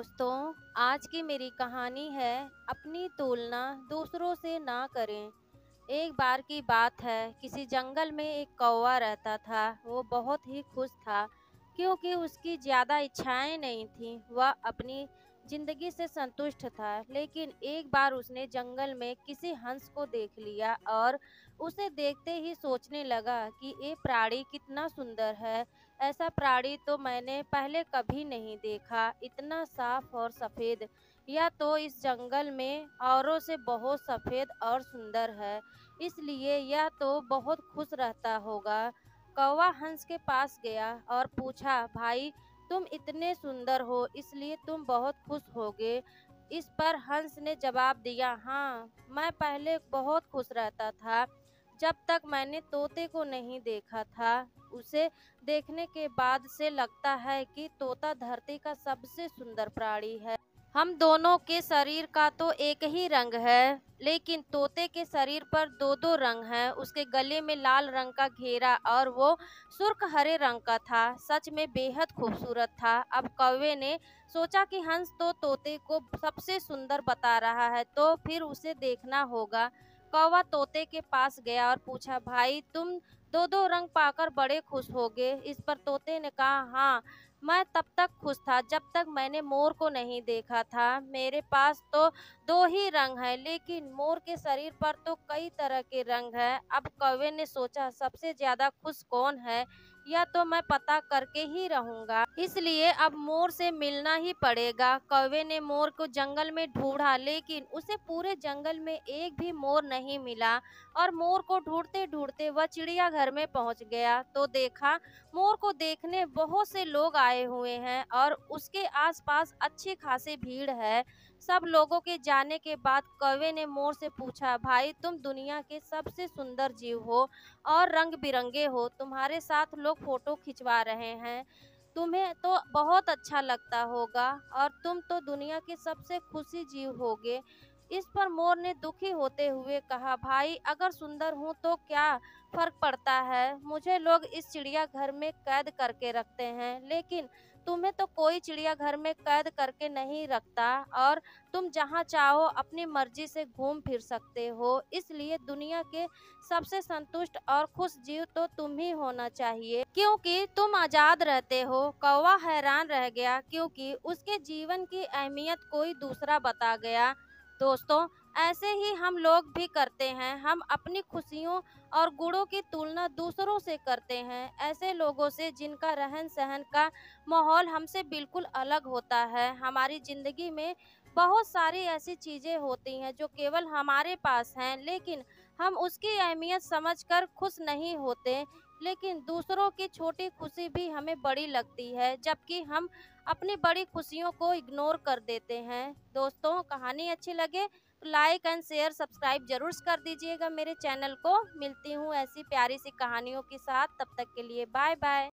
दोस्तों, आज की मेरी कहानी है अपनी तुलना दूसरों से ना करें। एक बार की बात है, किसी जंगल में एक कौवा रहता था। वो बहुत ही खुश था क्योंकि उसकी ज़्यादा इच्छाएं नहीं थीं। वह अपनी जिंदगी से संतुष्ट था। लेकिन एक बार उसने जंगल में किसी हंस को देख लिया और उसे देखते ही सोचने लगा कि ये प्राणी कितना सुंदर है। ऐसा प्राणी तो मैंने पहले कभी नहीं देखा, इतना साफ और सफ़ेद। यह तो इस जंगल में औरों से बहुत सफ़ेद और सुंदर है, इसलिए यह तो बहुत खुश रहता होगा। कौवा हंस के पास गया और पूछा, भाई तुम इतने सुंदर हो इसलिए तुम बहुत खुश होगे। इस पर हंस ने जवाब दिया, हाँ, मैं पहले बहुत खुश रहता था जब तक मैंने तोते को नहीं देखा था। उसे देखने के बाद से लगता है कि तोता धरती का सबसे सुंदर प्राणी है। हम दोनों के शरीर का तो एक ही रंग है, लेकिन तोते के शरीर पर दो दो रंग हैं। उसके गले में लाल रंग का घेरा और वो सुर्ख हरे रंग का था। सच में बेहद खूबसूरत था। अब कौवे ने सोचा कि हंस तो तोते को सबसे सुंदर बता रहा है, तो फिर उसे देखना होगा। कौवा तोते के पास गया और पूछा, भाई तुम दो दो रंग पाकर बड़े खुश होगे। इस पर तोते ने कहा, हाँ, मैं तब तक खुश था जब तक मैंने मोर को नहीं देखा था। मेरे पास तो दो ही रंग हैं, लेकिन मोर के शरीर पर तो कई तरह के रंग हैं। अब कौवे ने सोचा, सबसे ज्यादा खुश कौन है या तो मैं पता करके ही रहूंगा, इसलिए अब मोर से मिलना ही पड़ेगा। कौवे ने मोर को जंगल में ढूंढा, लेकिन उसे पूरे जंगल में एक भी मोर नहीं मिला। और मोर को ढूंढते ढूंढते वह चिड़ियाघर में पहुंच गया तो देखा मोर को देखने बहुत से लोग आए हुए हैं और उसके आसपास अच्छी खासी भीड़ है। सब लोगों के जाने के बाद कौवे ने मोर से पूछा, भाई तुम दुनिया के सबसे सुंदर जीव हो और रंग बिरंगे हो। तुम्हारे साथ लोग फोटो खिंचवा रहे हैं, तुम्हें तो बहुत अच्छा लगता होगा और तुम तो दुनिया के सबसे खुशी जीव होगे। इस पर मोर ने दुखी होते हुए कहा, भाई अगर सुंदर हूँ तो क्या फर्क पड़ता है, मुझे लोग इस चिड़ियाघर में कैद करके रखते हैं, लेकिन तुम्हें तो कोई चिड़ियाघर में कैद करके नहीं रखता और तुम जहाँ चाहो अपनी मर्जी से घूम फिर सकते हो। इसलिए दुनिया के सबसे संतुष्ट और खुश जीव तो तुम ही होना चाहिए, क्योंकि तुम आजाद रहते हो। कौवा हैरान रह गया क्योंकि उसके जीवन की अहमियत कोई दूसरा बता गया। दोस्तों, ऐसे ही हम लोग भी करते हैं। हम अपनी खुशियों और गुणों की तुलना दूसरों से करते हैं, ऐसे लोगों से जिनका रहन सहन का माहौल हमसे बिल्कुल अलग होता है। हमारी ज़िंदगी में बहुत सारी ऐसी चीज़ें होती हैं जो केवल हमारे पास हैं, लेकिन हम उसकी अहमियत समझकर खुश नहीं होते। लेकिन दूसरों की छोटी खुशी भी हमें बड़ी लगती है, जबकि हम अपनी बड़ी खुशियों को इग्नोर कर देते हैं। दोस्तों, कहानी अच्छी लगे तो लाइक एंड शेयर सब्सक्राइब जरूर कर दीजिएगा मेरे चैनल को। मिलती हूँ ऐसी प्यारी सी कहानियों के साथ, तब तक के लिए बाय बाय।